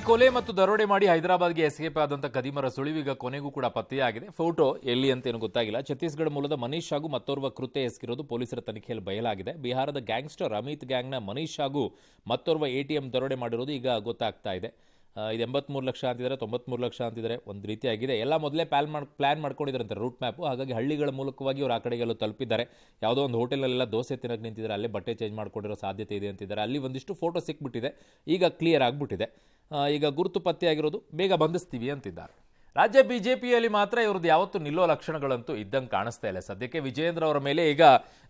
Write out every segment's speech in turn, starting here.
ಕೊಲೆ ಮತ್ತು ದರೋಡೆ ಮಾಡಿ ಹೈದರಾಬಾದ್ಗೆ ಎಸ್ಕೇಪ್ ಆದಂತ ಕದಿಮರ ಸುಳಿವೀಗ ಕೊನೆಗೂ ಕೂಡ ಪತ್ತೆಯಾಗಿದೆ. ಫೋಟೋ ಎಲ್ಲಿ ಅಂತೇನು ಗೊತ್ತಾಗಿಲ್ಲ. ಛತ್ತೀಸ್ಗಢ ಮೂಲದ ಮನೀಶ್ ಹಾಗೂ ಮತ್ತೋರ್ವ ಕೃತ್ಯ ಎಸಗಿರೋದು ಪೊಲೀಸರ ತನಿಖೆಯಲ್ಲಿ ಬಯಲಾಗಿದೆ. ಬಿಹಾರದ ಗ್ಯಾಂಗ್ಸ್ಟರ್ ಅಮಿತ್ ಗ್ಯಾಂಗ್ನ ಮನೀಶ್ ಹಾಗೂ ಮತ್ತೋರ್ವ ATM ದರೋಡೆ ಮಾಡಿರೋದು ಈಗ ಗೊತ್ತಾಗ್ತಾ ಇದೆ. ಇದು 83 ಲಕ್ಷ ಅಂತಿದ್ದಾರೆ, 93 ಲಕ್ಷ ಅಂತಿದ್ದಾರೆ. ಒಂದು ರೀತಿಯಾಗಿದೆ. ಎಲ್ಲ ಮೊದಲೇ ಪ್ಲಾನ್ ಮಾಡ್ಕೊಂಡಿದ್ದಾರಂತೆ ರೂಟ್ ಮ್ಯಾಪು. ಹಾಗಾಗಿ ಹಳ್ಳಿಗಳ ಮೂಲಕವಾಗಿ ಅವರು ಆ ಕಡೆಗೆಲ್ಲ ತಲುಪಿದ್ದಾರೆ. ಯಾವುದೋ ಒಂದು ಹೋಟೆಲಲ್ಲೆಲ್ಲ ದೋಸೆ ತಿನ್ನಕ್ಕೆ ನಿಂತಿದ್ದಾರೆ, ಅಲ್ಲೇ ಬಟ್ಟೆ ಚೇಂಜ್ ಮಾಡ್ಕೊಂಡಿರೋ ಸಾಧ್ಯತೆ ಇದೆ ಅಂತಿದ್ದಾರೆ. ಅಲ್ಲಿ ಒಂದಿಷ್ಟು ಫೋಟೋ ಸಿಕ್ಬಿಟ್ಟಿದೆ, ಈಗ ಕ್ಲಿಯರ್ ಆಗಿಬಿಟ್ಟಿದೆ. ಈಗ ಗುರುತು ಪತ್ತೆಯಾಗಿರೋದು, ಬೇಗ ಬಂಧಿಸ್ತೀವಿ ಅಂತಿದ್ದಾರೆ. ರಾಜ್ಯ ಬಿಜೆಪಿಯಲ್ಲಿ ಮಾತ್ರ ಇವ್ರದ್ದು ಯಾವತ್ತೂ ನಿಲ್ಲೋ ಲಕ್ಷಣಗಳಂತೂ ಇದ್ದಂಗೆ ಕಾಣಿಸ್ತಾ ಇಲ್ಲ. ಸದ್ಯಕ್ಕೆ ವಿಜಯೇಂದ್ರ ಅವರ ಮೇಲೆ ಈಗ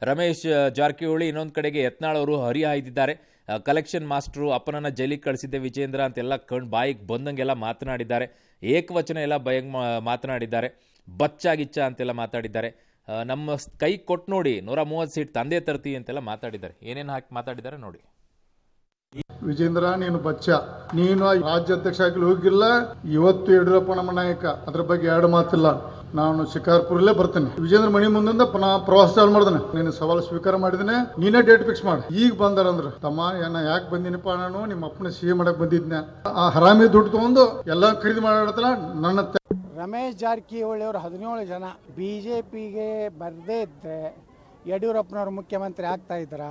ರಮೇಶ್ ಜಾರಕಿಹೊಳಿ, ಇನ್ನೊಂದು ಕಡೆಗೆ ಯತ್ನಾಳ್ ಅವರು ಹರಿಹಾಯ್ದಿದ್ದಾರೆ. ಕಲೆಕ್ಷನ್ ಮಾಸ್ಟ್ರು, ಅಪ್ಪನನ್ನ ಜೈಲಿಗೆ ಕಳಿಸಿದ್ದೆ ವಿಜೇಂದ್ರ ಅಂತೆಲ್ಲ ಬಾಯಿಗೆ ಬಂದಂಗೆಲ್ಲ ಮಾತನಾಡಿದ್ದಾರೆ. ಏಕವಚನ ಎಲ್ಲ ಮಾತನಾಡಿದ್ದಾರೆ. ಬಚ್ಚಾಗಿಚ್ಚ ಅಂತೆಲ್ಲ ಮಾತಾಡಿದ್ದಾರೆ. ನಮ್ಮ ಕೈ ಕೊಟ್ಟು ನೋಡಿ 130 ಸೀಟ್ ತಂದೆ ತರ್ತೀವಿ ಅಂತೆಲ್ಲ ಮಾತಾಡಿದ್ದಾರೆ. ಏನೇನು ಹಾಕಿ ಮಾತಾಡಿದ್ದಾರೆ ನೋಡಿ. ವಿಜೇಂದ್ರ, ನೀನು ಬಚ್ಚ, ನೀನು ರಾಜ್ಯಾಧ್ಯಕ್ಷ ಆಗಲಿ ಹೋಗಿಲ್ಲ. ಇವತ್ತು ಯಡಿಯೂರಪ್ಪ ನಮ್ಮ ನಾಯಕ, ಅದ್ರ ಬಗ್ಗೆ ಎರಡು ಮಾತಿಲ್ಲ. ನಾನು ಶಿಕಾರ್ಪುರಲ್ಲೇ ಬರ್ತೇನೆ. ವಿಜೇಂದ್ರ ಮಣಿ ಮುಂದಿಂದ ಪ್ರವಾಸ ಚಾಲು ಮಾಡ್ದೇನೆ. ನೀನು ಸವಾಲು ಸ್ವೀಕಾರ ಮಾಡಿದ್ದೇನೆ, ನೀನೇ ಡೇಟ್ ಫಿಕ್ಸ್ ಮಾಡಿ. ಈಗ ಬಂದಾರಂದ್ರ ತಮ್ಮ ಯಾಕೆ ಬಂದಿನಪ್ಪ, ನಾನು ನಿಮ್ಮ ಅಪ್ಪನ ಸಿಹಿ ಮಾಡಕ್ ಬಂದಿದ್ನ. ಆ ಹರಾಮಿ ದುಡ್ಡು ತಗೊಂಡು ಎಲ್ಲ ಖರೀದಿ ಮಾಡತ್ತಲ್ಲ ನನ್ನ. ರಮೇಶ್ ಜಾರಕಿಹೊಳಿ ಅವರು 17 ಜನ ಬಿಜೆಪಿಗೆ ಬರದೇ ಇದ್ರೆ ಯಡಿಯೂರಪ್ಪನವರು ಮುಖ್ಯಮಂತ್ರಿ ಆಗ್ತಾ ಇದ್ರ?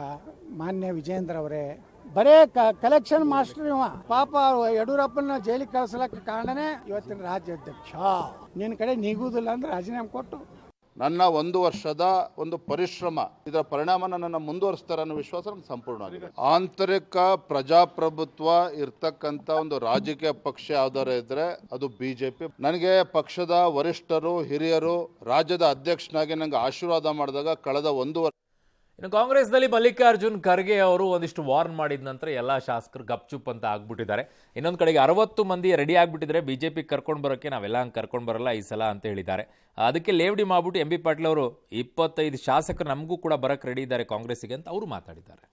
ಮಾನ್ಯ ವಿಜೇಂದ್ರ ಅವರೇ, ಬರೇ ಕಲೆಕ್ಷನ್ ಮಾಸ್ಟರ್ ಇವ. ಪಾಪ ಯಡಿಯೂರಪ್ಪನ ಜೈಲಿಗೆ ಕಳಿಸ್ಲಕ್ಕ ಕಾರಣನೇ ಇವತ್ತಿನ ರಾಜ್ಯಾಧ್ಯಕ್ಷ. ನಿನ್ನ ಕಡೆ ನೀಗುವುದಿಲ್ಲ ಅಂದ್ರೆ ರಾಜೀನಾಮೆ ಕೊಟ್ಟು ನನ್ನ 1 ವರ್ಷದ ಒಂದು ಪರಿಶ್ರಮ, ಇದರ ಪರಿಣಾಮ ನನ್ನನ್ನು ಮುಂದುವರಿಸ್ತಾರೆ ಅನ್ನೋ ವಿಶ್ವಾಸ ನಮ್ಗೆ ಸಂಪೂರ್ಣವಾಗಿದೆ. ಆಂತರಿಕ ಪ್ರಜಾಪ್ರಭುತ್ವ ಇರ್ತಕ್ಕಂಥ ಒಂದು ರಾಜಕೀಯ ಪಕ್ಷ ಯಾವ್ದಾರು ಇದ್ರೆ ಅದು ಬಿಜೆಪಿ. ನನಗೆ ಪಕ್ಷದ ವರಿಷ್ಠರು, ಹಿರಿಯರು, ರಾಜ್ಯದ ಅಧ್ಯಕ್ಷನಾಗಿ ನಂಗೆ ಆಶೀರ್ವಾದ ಮಾಡಿದಾಗ ಕಳೆದ 1 ವರ್ಷ. ಇನ್ನು ಕಾಂಗ್ರೆಸ್ನಲ್ಲಿ ಮಲ್ಲಿಕಾರ್ಜುನ್ ಖರ್ಗೆ ಅವರು ಒಂದಿಷ್ಟು ವಾರ್ನ್ ಮಾಡಿದ ನಂತರ ಎಲ್ಲ ಶಾಸಕರು ಗಪ್ಚುಪ್ ಅಂತ ಆಗ್ಬಿಟ್ಟಿದ್ದಾರೆ. ಇನ್ನೊಂದು ಕಡೆಗೆ 60 ಮಂದಿ ರೆಡಿ ಆಗಿಬಿಟ್ಟಿದ್ರೆ ಬಿಜೆಪಿ ಕರ್ಕೊಂಡು ಬರೋಕ್ಕೆ ನಾವೆಲ್ಲ ಹಂಗೆ ಕರ್ಕೊಂಡು ಬರಲ್ಲ ಈ ಸಲ ಅಂತ ಹೇಳಿದ್ದಾರೆ. ಅದಕ್ಕೆ ಲೇವಡಿ ಮಾಡ್ಬಿಟ್ಟು MB ಪಾಟೀಲ್ ಅವರು 25 ಶಾಸಕರು ನಮಗೂ ಕೂಡ ಬರಕ್ಕೆ ರೆಡಿ ಇದ್ದಾರೆ ಕಾಂಗ್ರೆಸ್ಸಿಗೆ ಅಂತ ಅವರು ಮಾತಾಡಿದ್ದಾರೆ.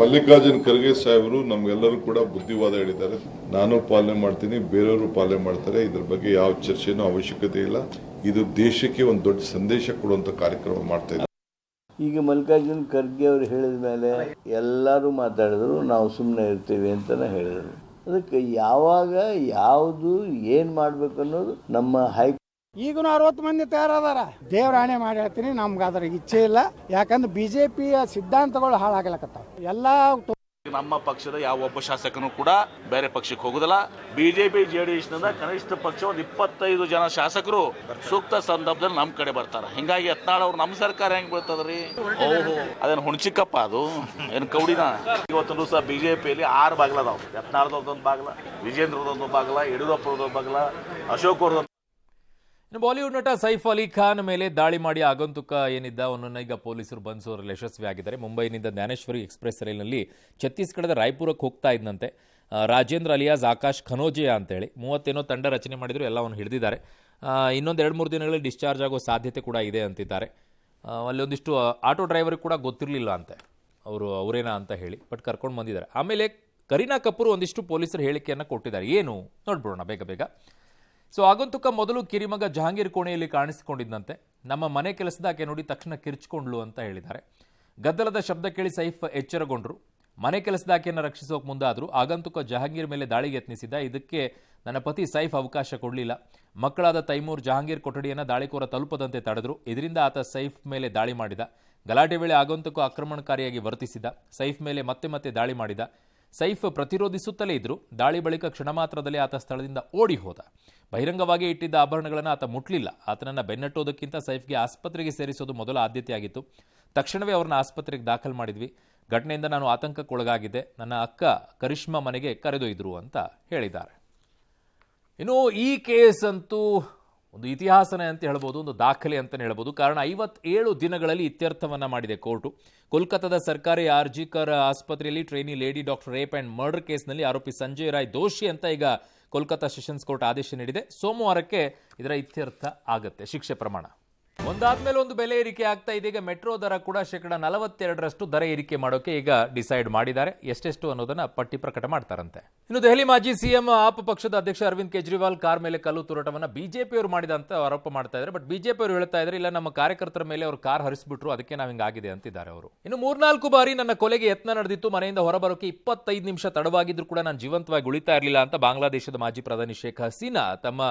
ಮಲ್ಲಿಕಾರ್ಜುನ್ ಖರ್ಗೆ ಸಾಹೇಬರು ನಮ್ಗೆಲ್ಲರೂ ಕೂಡ ಬುದ್ಧಿವಾದ ಹೇಳಿದ್ದಾರೆ. ನಾನು ಪಾಲನೆ ಮಾಡ್ತೀನಿ, ಬೇರೆಯವರು ಪಾಲನೆ ಮಾಡ್ತಾರೆ. ಇದ್ರ ಬಗ್ಗೆ ಯಾವ ಚರ್ಚೆನೂ ಅವಶ್ಯಕತೆ ಇಲ್ಲ. ಇದು ದೇಶಕ್ಕೆ ಒಂದು ದೊಡ್ಡ ಸಂದೇಶ ಕೊಡುವಂತ ಕಾರ್ಯಕ್ರಮ ಮಾಡ್ತಾ ಇದ್ದಾರೆ. ಈಗ ಮಲ್ಲಿಕಾರ್ಜುನ್ ಖರ್ಗೆ ಅವರು ಹೇಳಿದ ಮೇಲೆ ಎಲ್ಲರೂ ಮಾತಾಡಿದ್ರು, ನಾವು ಸುಮ್ಮನೆ ಇರ್ತೀವಿ ಅಂತಾನೆ ಹೇಳಿದರು. ಅದಕ್ಕೆ ಯಾವಾಗ ಯಾವುದು ಏನು ಮಾಡಬೇಕು ಅನ್ನೋದು ನಮ್ಮ ಈಗನೂ 60 ಮಂದಿ ತಯಾರದಾರ. ದೇವರಾಣೆ ಮಾಡಿ ಹೇಳ್ತೀನಿ, ನಮ್ಗೆ ಅದ್ರ ಇಚ್ಛೆ ಇಲ್ಲ. ಯಾಕಂದ್ರೆ ಬಿಜೆಪಿಯ ಸಿದ್ಧಾಂತಗಳು ಹಾಳಾಗಲಕತ್ತಾವ. ಎಲ್ಲ ನಮ್ಮ ಪಕ್ಷದ ಯಾವ ಒಬ್ಬ ಶಾಸಕನು ಕೂಡ ಬೇರೆ ಪಕ್ಷಕ್ಕೆ ಹೋಗುದಿಲ್ಲ. ಬಿಜೆಪಿ JDS ನಿಂದ ಕನಿಷ್ಠ ಪಕ್ಷ ಒಂದು 25 ಜನ ಶಾಸಕರು ಸೂಕ್ತ ಸಂದರ್ಭದಲ್ಲಿ ನಮ್ಮ ಕಡೆ ಬರ್ತಾರ. ಹಿಂಗಾಗಿ ಯತ್ನಾಳ್ ಅವ್ರು ನಮ್ಮ ಸರ್ಕಾರ ಹೆಂಗ್ ಬೀಳ್ತದ್ರಿ? ಓಹೋ, ಅದೇನು ಹುಣ್ಚಿಕಪ್ಪ, ಅದು ಏನು ಕೌಡಿನ? ಇವತ್ತು ದಿವಸ ಬಿಜೆಪಿಯಲ್ಲಿ 6 ಬಾಗ್ಲದಾವ್. ಯತ್ನಾಳ್ದೊಂದು ಬಾಗ್ಲ, ವಿಜೇಂದ್ರದೊಂದು ಬಾಗ್ಲ, ಯಡಿಯೂರಪ್ಪರದೊಂದು ಬಾಗ್ಲ, ಅಶೋಕ್ ಅವ್ರದೊಂದು. ಇನ್ನು ಬಾಲಿವುಡ್ ನಟ ಸೈಫ್ ಅಲಿ ಖಾನ್ ಮೇಲೆ ದಾಳಿ ಮಾಡಿ ಆಗಂತುಕ ಏನಿದ್ದ ಅವನನ್ನು ಈಗ ಪೊಲೀಸರು ಬಂಧಿಸುವಲ್ಲಿ ಯಶಸ್ವಿಯಾಗಿದ್ದಾರೆ. ಮುಂಬೈನಿಂದ ಜ್ಞಾನೇಶ್ವರಿ ಎಕ್ಸ್ಪ್ರೆಸ್ ರೈಲಿನಲ್ಲಿ ಛತ್ತೀಸ್ಗಢದ ರಾಯ್ಪುರಕ್ಕೆ ಹೋಗ್ತಾ ಇದ್ದಂತೆ ರಾಜೇಂದ್ರ ಅಲಿಯಾಸ್ ಆಕಾಶ್ ಖನೋಜಿಯಾ ಅಂತೇಳಿ 30 ತಂಡ ರಚನೆ ಮಾಡಿದ್ರು. ಎಲ್ಲ ಅವನು ಹಿಡಿದಿದ್ದಾರೆ. ಇನ್ನೊಂದು 2-3 ದಿನಗಳಲ್ಲಿ ಡಿಸ್ಚಾರ್ಜ್ ಆಗೋ ಸಾಧ್ಯತೆ ಕೂಡ ಇದೆ ಅಂತಿದ್ದಾರೆ. ಅಲ್ಲೊಂದಿಷ್ಟು ಆಟೋ ಡ್ರೈವರ್ ಕೂಡ ಗೊತ್ತಿರಲಿಲ್ಲ ಅಂತೆ ಅವರೇನಾ ಅಂತ ಹೇಳಿ, ಬಟ್ ಕರ್ಕೊಂಡು ಬಂದಿದ್ದಾರೆ. ಆಮೇಲೆ ಕರೀನಾ ಕಪೂರ್ ಒಂದಿಷ್ಟು ಪೊಲೀಸರು ಹೇಳಿಕೆಯನ್ನು ಕೊಟ್ಟಿದ್ದಾರೆ. ಏನು ನೋಡ್ಬಿಡೋಣ ಬೇಗ. ಸೊ ಆಗಂತುಕ ಮೊದಲು ಕಿರಿಮಗ ಜಹಾಂಗೀರ್ ಕೋಣೆಯಲ್ಲಿ ಕಾಣಿಸಿಕೊಂಡಿದ್ದಂತೆ. ನಮ್ಮ ಮನೆ ಕೆಲಸದಾಕೆ ನೋಡಿ ತಕ್ಷಣ ಕಿರ್ಚಿಕೊಂಡ್ಲು ಅಂತ ಹೇಳಿದ್ದಾರೆ. ಗದ್ದಲದ ಶಬ್ದ ಕೇಳಿ ಸೈಫ್ ಎಚ್ಚರಗೊಂಡ್ರು. ಮನೆ ಕೆಲಸದಾಕೆಯನ್ನು ರಕ್ಷಿಸೋಕೆ ಮುಂದಾದ್ರು. ಆಗಂತುಕ ಜಹಾಂಗೀರ್ ಮೇಲೆ ದಾಳಿಗೆ ಯತ್ನಿಸಿದ್ದ. ಇದಕ್ಕೆ ನನ್ನ ಪತಿ ಸೈಫ್ ಅವಕಾಶ ಕೊಡಲಿಲ್ಲ. ಮಕ್ಕಳಾದ ತೈಮೂರ್ ಜಹಾಂಗೀರ್ ಕೊಠಡಿಯನ್ನು ದಾಳಿಕೋರ ತಲುಪದಂತೆ ತಡೆದ್ರು. ಇದರಿಂದ ಆತ ಸೈಫ್ ಮೇಲೆ ದಾಳಿ ಮಾಡಿದ. ಗಲಾಟೆ ವೇಳೆ ಆಗಂತುಕ ಆಕ್ರಮಣಕಾರಿಯಾಗಿ ವರ್ತಿಸಿದ. ಸೈಫ್ ಮೇಲೆ ಮತ್ತೆ ದಾಳಿ ಮಾಡಿದ. ಸೈಫ್ ಪ್ರತಿರೋಧಿಸುತ್ತಲೇ ಇದ್ರು. ದಾಳಿ ಬಳಿಕ ಕ್ಷಣ ಮಾತ್ರದಲ್ಲಿ ಆತ ಸ್ಥಳದಿಂದ ಓಡಿ ಹೋದ. ಬಹಿರಂಗವಾಗಿ ಇಟ್ಟಿದ್ದ ಆಭರಣಗಳನ್ನು ಆತ ಮುಟ್ಲಿಲ್ಲ. ಆತನನ್ನು ಬೆನ್ನಟ್ಟೋದಕ್ಕಿಂತ ಸೈಫ್ಗೆ ಆಸ್ಪತ್ರೆಗೆ ಸೇರಿಸೋದು ಮೊದಲ ಆದ್ಯತೆಯಾಗಿತ್ತು. ತಕ್ಷಣವೇ ಅವ್ರನ್ನ ಆಸ್ಪತ್ರೆಗೆ ದಾಖಲು ಮಾಡಿದ್ವಿ. ಘಟನೆಯಿಂದ ನಾನು ಆತಂಕಕ್ಕೊಳಗಾಗಿದ್ದೆ. ನನ್ನ ಅಕ್ಕ ಕರಿಷ್ಮಾ ಮನೆಗೆ ಕರೆದೊಯ್ದರು ಅಂತ ಹೇಳಿದ್ದಾರೆ. ಇನ್ನು ಈ ಕೇಸ್ ಅಂತೂ ಒಂದು ಇತಿಹಾಸನೇ ಅಂತ ಹೇಳ್ಬೋದು, ಒಂದು ದಾಖಲೆ ಅಂತಲೇ ಹೇಳ್ಬೋದು. ಕಾರಣ 57 ದಿನಗಳಲ್ಲಿ ಇತ್ಯರ್ಥವನ್ನ ಮಾಡಿದೆ ಕೋರ್ಟು. ಕೋಲ್ಕತ್ತಾದ ಸರ್ಕಾರಿ ಆರ್ಜಿಕರ್ ಆಸ್ಪತ್ರೆಯಲ್ಲಿ trainee lady doctor rape and murder ಕೇಸ್ನಲ್ಲಿ ಆರೋಪಿ ಸಂಜಯ್ ರಾಯ್ ದೋಷಿ ಅಂತ ಈಗ ಕೋಲ್ಕತ್ತಾ ಸೆಷನ್ಸ್ ಕೋರ್ಟ್ ಆದೇಶ ನೀಡಿದೆ. ಸೋಮವಾರಕ್ಕೆ ಇದರ ಇತ್ಯರ್ಥ ಆಗುತ್ತೆ, ಶಿಕ್ಷೆ ಪ್ರಮಾಣ. ಒಂದಾದ್ಮೇಲೆ ಒಂದು ಬೆಲೆ ಏರಿಕೆ ಆಗ್ತಾ ಇದೆ. ಈಗ ಮೆಟ್ರೋ ದರ ಕೂಡ 42% ದರ ಏರಿಕೆ ಮಾಡೋಕೆ ಈಗ ಡಿಸೈಡ್ ಮಾಡಿದ್ದಾರೆ. ಎಷ್ಟೆಷ್ಟು ಅನ್ನೋದನ್ನ ಪಟ್ಟಿ ಪ್ರಕಟ ಮಾಡ್ತಾರಂತೆ. ಇನ್ನು ದೆಹಲಿ ಮಾಜಿ ಸಿಎಂ ಆಪ್ ಪಕ್ಷದ ಅಧ್ಯಕ್ಷ ಅರವಿಂದ್ ಕೇಜ್ರಿವಾಲ್ ಕಾರ್ ಮೇಲೆ ಕಲ್ಲು ತೂರಾಟವನ್ನ ಬಿಜೆಪಿಯವರು ಮಾಡಿದಂತ ಆರೋಪ ಮಾಡ್ತಾ ಇದ್ದಾರೆ. ಬಟ್ ಬಿಜೆಪಿಯವರು ಹೇಳ್ತಾ ಇದ್ದಾರೆ, ಇಲ್ಲ ನಮ್ಮ ಕಾರ್ಯಕರ್ತರ ಮೇಲೆ ಅವರು ಕಾರ್ ಹರಿಸ್ಬಿಟ್ರು, ಅದಕ್ಕೆ ನಾವು ಹಿಂಗಾಗಿದೆ ಅಂತಿದ್ದಾರೆ ಅವರು. ಇನ್ನು 3-4 ಬಾರಿ ನನ್ನ ಕೊಲೆಗೆ ಯತ್ನ ನಡೆದಿತ್ತು, ಮನೆಯಿಂದ ಹೊರಬರೋಕೆ 25 ನಿಮಿಷ ತಡವಾಗಿದ್ರು ಕೂಡ ನಾನು ಜೀವಂತವಾಗಿ ಉಳಿತಾ ಇರಲಿಲ್ಲ ಅಂತ ಬಾಂಗ್ಲಾದೇಶದ ಮಾಜಿ ಪ್ರಧಾನಿ ಶೇಖ್ ಹಸೀನಾ ತಮ್ಮ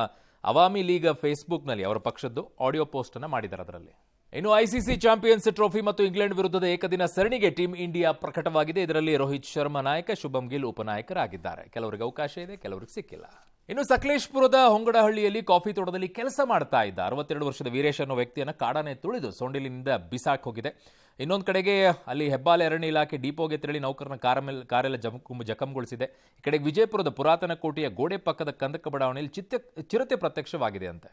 ಅವಾಮಿ ಲೀಗ್ ಫೇಸ್ಬುಕ್ನಲ್ಲಿ ಅವರ ಪಕ್ಷದ್ದು ಆಡಿಯೋ ಪೋಸ್ಟ್ ಅನ್ನು ಮಾಡಿದ್ದಾರೆ. ಅದರಲ್ಲಿ ಇನ್ನು ಐಸಿಸಿ ಚಾಂಪಿಯನ್ಸ್ ಟ್ರೋಫಿ ಮತ್ತು ಇಂಗ್ಲೆಂಡ್ ವಿರುದ್ಧದ ಏಕದಿನ ಸರಣಿಗೆ ಟೀಮ್ ಇಂಡಿಯಾ ಪ್ರಕಟವಾಗಿದೆ. ಇದರಲ್ಲಿ ರೋಹಿತ್ ಶರ್ಮಾ ನಾಯಕ, ಶುಭಂ ಗಿಲ್ ಉಪನಾಯಕರಾಗಿದ್ದಾರೆ. ಕೆಲವರಿಗೆ ಅವಕಾಶ ಇದೆ, ಕೆಲವರಿಗೆ ಸಿಕ್ಕಿಲ್ಲ. ಇನ್ನು ಸಕಲೇಶ್ಪುರದ ಹೊಂಗಡಹಳ್ಳಿಯಲ್ಲಿ ಕಾಫಿ ತೋಟದಲ್ಲಿ ಕೆಲಸ ಮಾಡ್ತಾ ಇದ್ದ 62 ವರ್ಷದ ವೀರೇಶ್ ಅನ್ನೋ ವ್ಯಕ್ತಿಯನ್ನು ಕಾಡಾನೆ ತುಳಿದು ಸೊಂಡಿಲಿನಿಂದ ಬಿಸಾಕ್ ಹೋಗಿದೆ. ಇನ್ನೊಂದು ಕಡೆಗೆ ಅಲ್ಲಿ ಹೆಬ್ಬಾಲೆ ಅರಣ್ಯ ಇಲಾಖೆ ಡಿಪೋಗೆ ತೆರಳಿ ನೌಕರನ ಕಾರೆಲ್ಲ ಜಖಂಗೊಳಿಸಿದೆ. ಈ ಕಡೆಗೆ ವಿಜಯಪುರದ ಪುರಾತನ ಕೋಟೆಯ ಗೋಡೆ ಪಕ್ಕದ ಕಂದಕ ಬಡಾವಣೆಯಲ್ಲಿ ಚಿರತೆ ಪ್ರತ್ಯಕ್ಷವಾಗಿದೆ ಅಂತೆ.